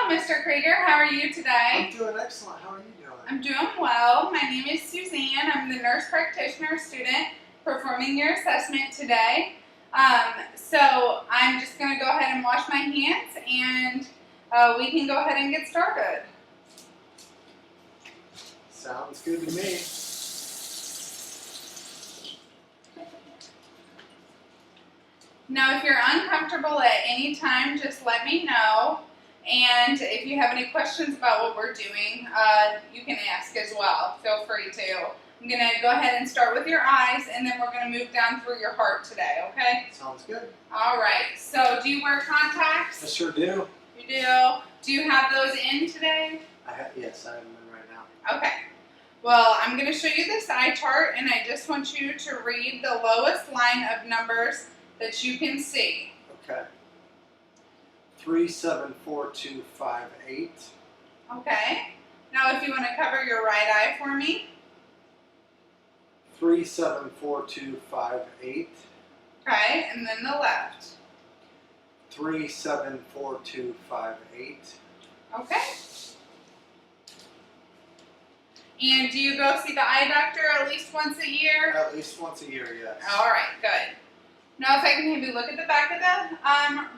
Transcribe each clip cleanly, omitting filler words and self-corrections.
Hello, Mr. Kreger. How are you today? I'm doing excellent. How are you doing? I'm doing well. My name is Suzanne. I'm the nurse practitioner student performing your assessment today. So I'm just going to go ahead and wash my hands and we can go ahead and get started. Sounds good to me. Now, if you're uncomfortable at any time, just let me know. And if you have any questions about what we're doing, you can ask as well. Feel free to. I'm going to go ahead and start with your eyes, and then we're going to move down through your heart today, okay? Sounds good. All right. So, do you wear contacts? I sure do. You do. Do you have those in today? Yes, I have them in right now. Okay. Well, I'm going to show you this eye chart, and I just want you to read the lowest line of numbers that you can see. Okay. 374258. Okay. Now, if you want to cover your right eye for me. 374258. Okay, and then the left. 374258. Okay. And do you go see the eye doctor at least once a year? At least once a year, yes. All right, good. Now, if I can have you look at the back of the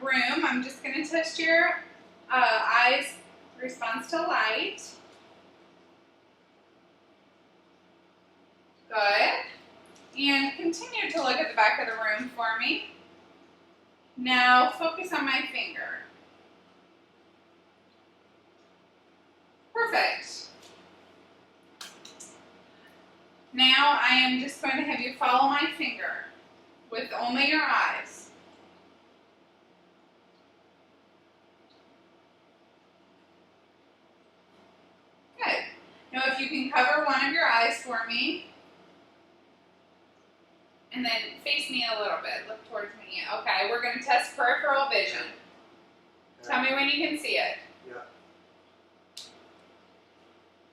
room, I'm just going to test your eyes' response to light. Good. And continue to look at the back of the room for me. Now, focus on my finger. Perfect. Now, I am just going to have you follow my finger with only your eyes. Good. Now, if you can cover one of your eyes for me, and then face me a little bit. Look towards me. Okay, we're going to test peripheral vision. Yeah. Tell me when you can see it. Yeah.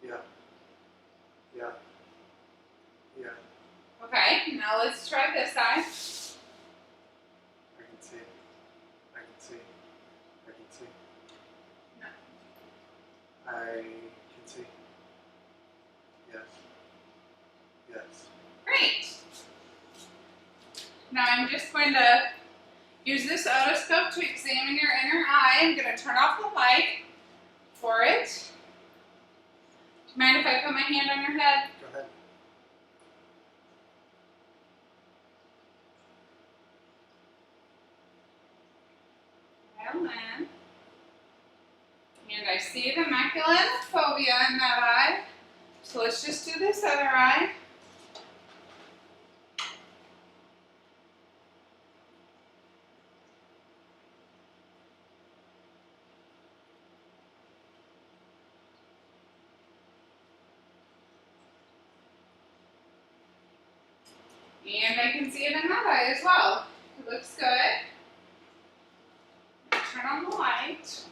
Yeah. Yeah. Yeah. Okay, now let's try this eye. I can see. I can see. I can see. No. I can see. Yes. Yes. Great. Now I'm just going to use this otoscope to examine your inner eye. I'm going to turn off the light for it. Do you mind if I put my hand on your head? Go ahead. Well then. And I see the macula and the fovea in that eye. So let's just do this other eye. And I can see it in that eye as well. It looks good. Turn on the light.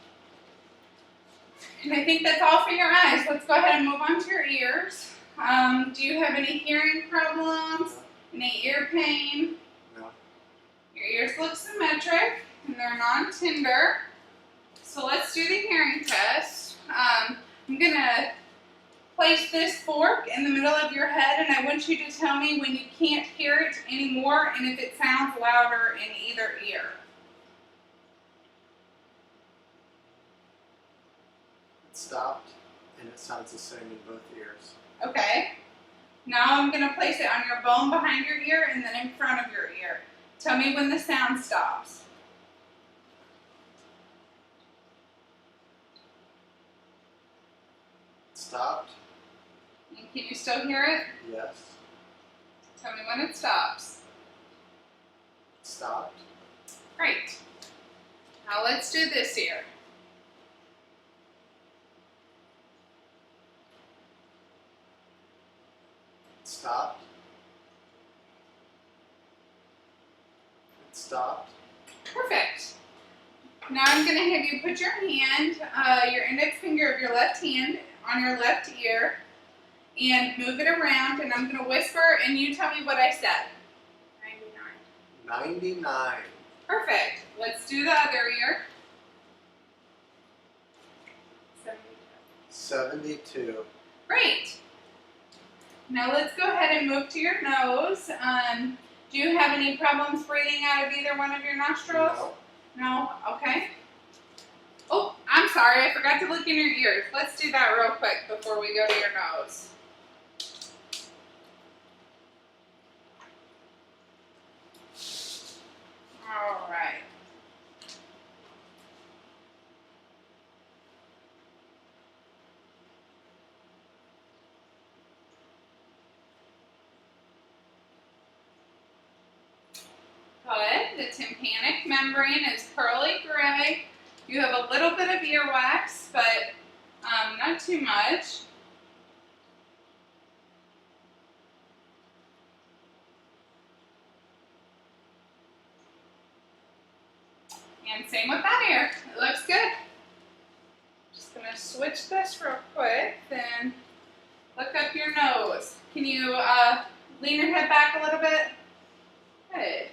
And I think that's all for your eyes. Let's go ahead and move on to your ears. Do you have any hearing problems? Any ear pain? No. Your ears look symmetric and they're non-tender. So let's do the hearing test. I'm going to place this fork in the middle of your head, and I want you to tell me when you can't hear it anymore and if it sounds louder in either ear. It stopped, and it sounds the same in both ears. Okay. Now I'm going to place it on your bone behind your ear and then in front of your ear. Tell me when the sound stops. It stopped. And can you still hear it? Yes. Tell me when it stops. It stopped. Great. Now let's do this ear. It stopped. It stopped. Perfect. Now I'm going to have you put your hand, your index finger of your left hand on your left ear and move it around, and I'm going to whisper and you tell me what I said. 99. 99. Perfect. Let's do the other ear. 72. Great. Now let's go ahead and move to your nose. Do you have any problems breathing out of either one of your nostrils? No. No? Okay. Oh, I'm sorry. I forgot to look in your ears. Let's do that real quick before we go to your nose. All right. Good. The tympanic membrane is pearly gray. You have a little bit of earwax, but not too much. And same with that ear. It looks good. Just going to switch this real quick, then look up your nose. Can you lean your head back a little bit? Good.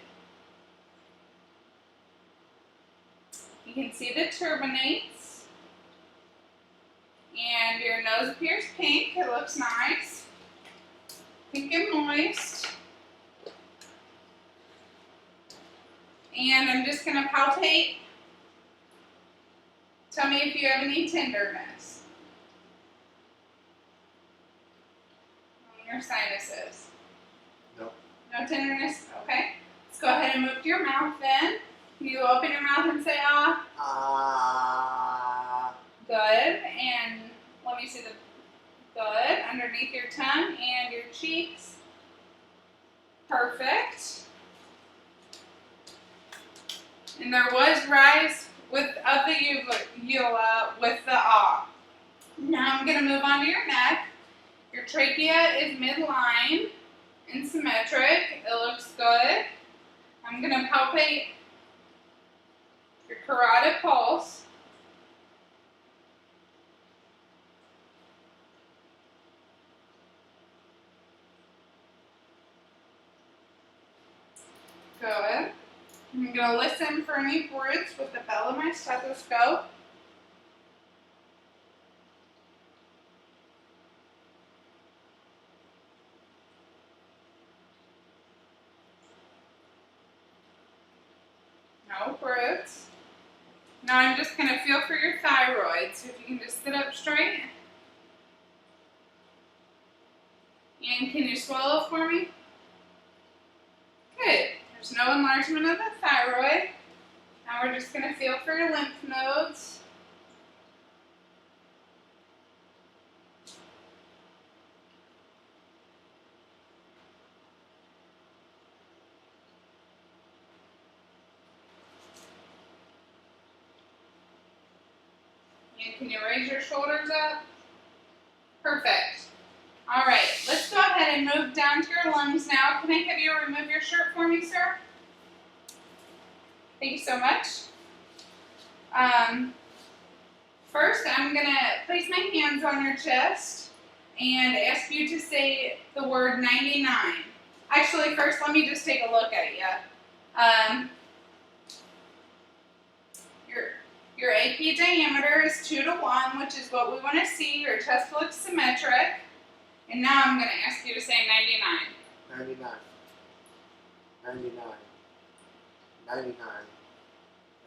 You can see the turbinates. And your nose appears pink. It looks nice. Pink and moist. And I'm just going to palpate. Tell me if you have any tenderness on your sinuses. No. No tenderness? Okay. Let's go ahead and move to your mouth then. Can you open your mouth and say ah? Ah. Good. And let me see the good underneath your tongue and your cheeks. Perfect. And there was rise of the uvula with the ah. Now I'm going to move on to your neck. Your trachea is midline and symmetric. It looks good. I'm going to palpate your carotid pulse. Good. I'm going to listen for any words with the bell of my stethoscope. No words. Now I'm just going to feel for your thyroid, so if you can just sit up straight. And can you swallow for me? Good. There's no enlargement of the thyroid. Now we're just going to feel for your lymph nodes. And can you raise your shoulders up? Perfect. All right, let's go ahead and move down to your lungs now. Can I have you remove your shirt for me, sir? Thank you so much. First, I'm going to place my hands on your chest and ask you to say the word 99. Actually, first, let me just take a look at you. Your AP diameter is 2 to 1, which is what we want to see. Your chest looks symmetric. And now I'm going to ask you to say 99. 99. 99. 99.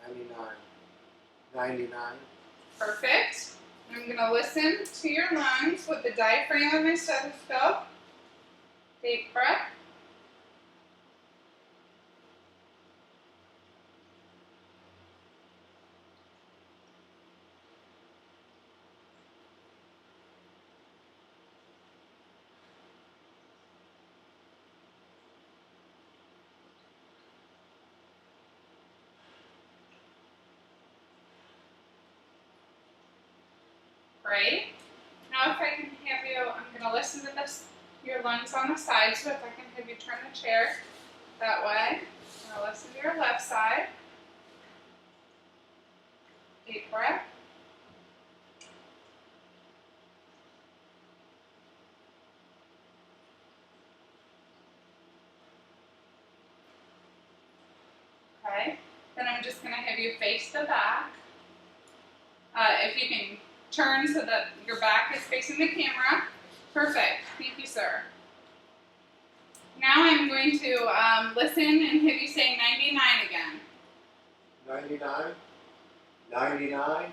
99. 99. Perfect. I'm going to listen to your lungs with the diaphragm of my stethoscope. Deep breath. Great. Now if I can have you, I'm going to listen to your lungs on the side, so if I can have you turn the chair that way. I'm going to listen to your left side. Deep breath. Okay. Then I'm just going to have you face the back. If you can turn so that your back is facing the camera. Perfect. Thank you, sir. Now I'm going to listen and have you say 99 again. 99, 99,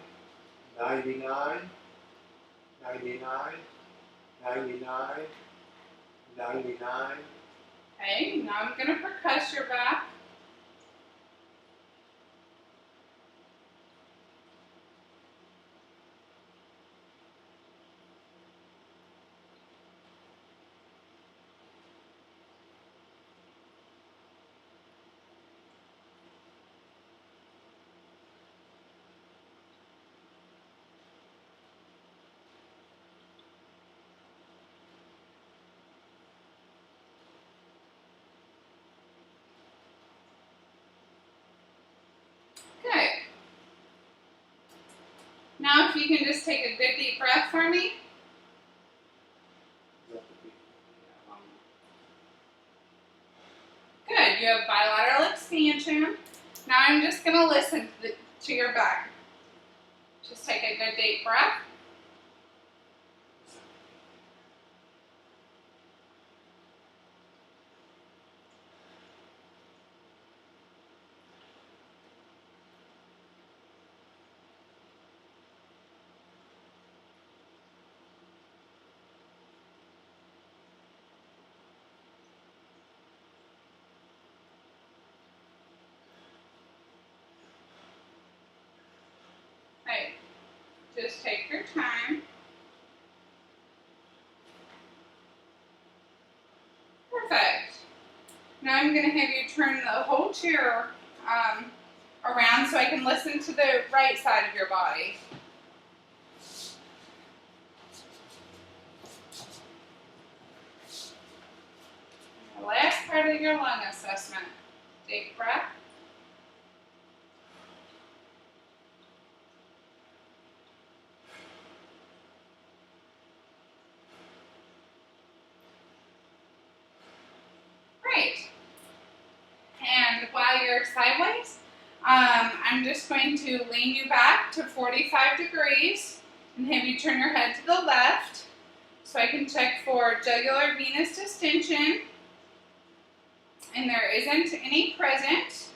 99, 99, 99, 99. Okay, now I'm going to percuss your back. Good. Now if you can just take a good deep breath for me. Good, you have bilateral expansion. Now I'm just going to listen to your back. Just take a good deep breath. Right. Just take your time. Perfect. Now I'm going to have you turn the whole chair around so I can listen to the right side of your body. The last part of your lung assessment. Deep breath. Great. And while you're sideways, I'm just going to lean you back to 45 degrees and have you turn your head to the left so I can check for jugular venous distension. And there isn't any present,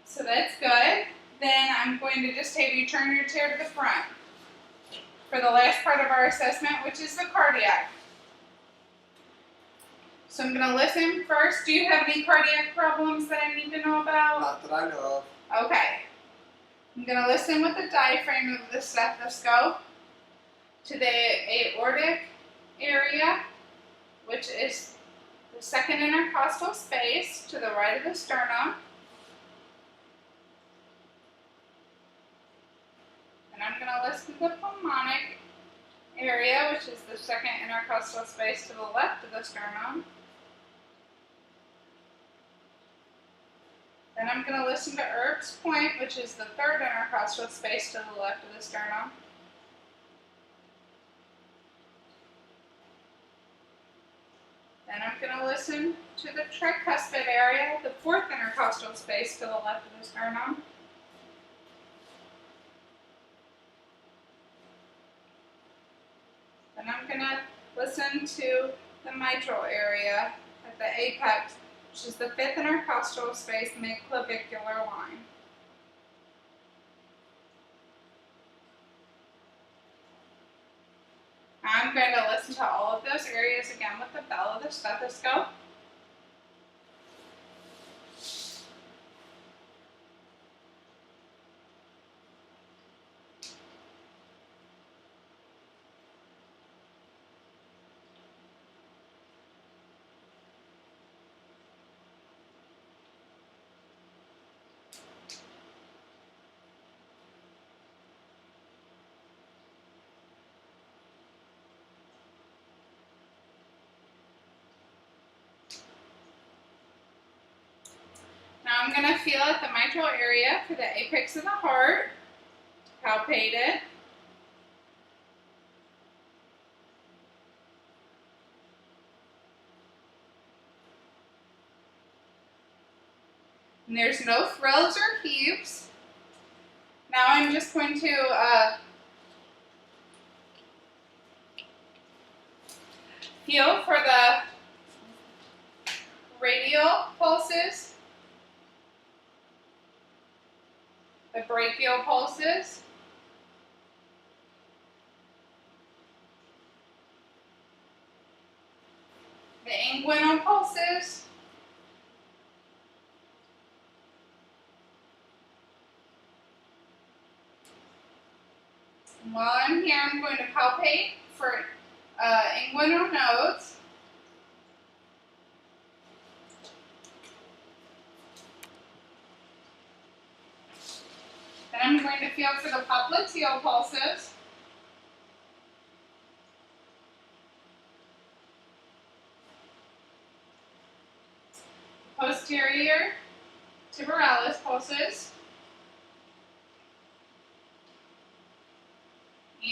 so that's good. Then I'm going to just have you turn your chair to the front for the last part of our assessment, which is the cardiac. So I'm going to listen first. Do you have any cardiac problems that I need to know about? Not that I know of. Okay. I'm going to listen with the diaphragm of the stethoscope to the aortic area, which is the second intercostal space to the right of the sternum. And I'm going to listen to the pulmonic area, which is the second intercostal space to the left of the sternum. Then I'm going to listen to Erb's point, which is the third intercostal space to the left of the sternum. Then I'm going to listen to the tricuspid area, the fourth intercostal space to the left of the sternum. Then I'm going to listen to the mitral area at the apex, which is the fifth intercostal space mid-clavicular line. I'm going to listen to all of those areas again with the bell of the stethoscope. Now I'm going to feel at the mitral area for the apex of the heart, palpate it. And there's no thrills or heaves. Now I'm just going to feel for the radial pulses, the brachial pulses, the inguinal pulses, and while I'm here, I'm going to palpate for inguinal nodes. Then I'm going to feel for the popliteal pulses. Posterior tiberalis pulses.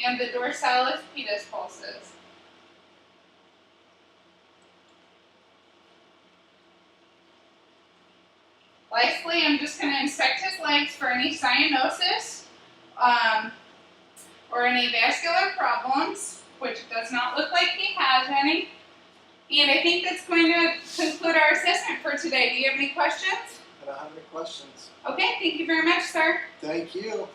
And the dorsalis pedis pulses. Lastly, I'm just going to inspect his legs for any cyanosis or any vascular problems, which does not look like he has any. And I think that's going to conclude our assessment for today. Do you have any questions? I don't have any questions. Okay, thank you very much, sir. Thank you.